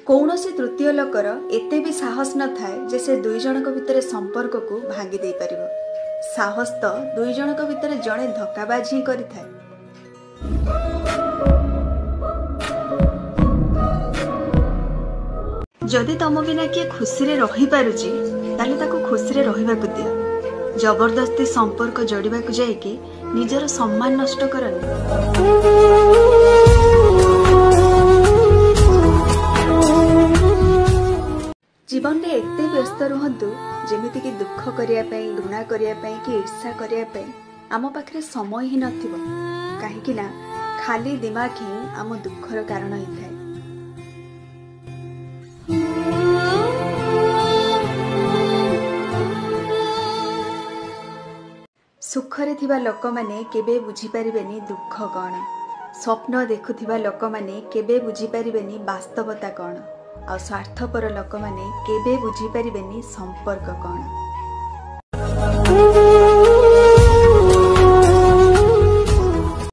कौनसी तृतीय लोकर एते भी साहस न थाए जे से दुई जनक भितर संपर्क को भांगी दे परिबो। साहस तो दुई जनक भितर जड़े धक्काबाज ही करि थाए। जदि तम बिना किए खुशी रे रही पारुची ताले ताको खुशी रे रहिबा को दियो। जबरदस्ती संपर्क जोड़िबा को जाय कि निजर सम्मान नष्ट करनी। जीवन में एते व्यस्त रुहंतु जेमिति कि दुख करिया पई, घृणा करिया पई कि ईर्ष्या करिया पई आम पाखरे समय ही नथिबो। काहेकि ना खाली दिमाग ही आम दुखर कारण ही थाए। सुखरे थिबा लोक माने केबे बुझी परिबेनी दुख कौन। स्वप्न देखुथिबा लोक माने केबे बुझी परिबेनी वास्तवता कौन। आ स्वार्थपर लोक माने केबे बुझी परिबेनी संपर्क कौन।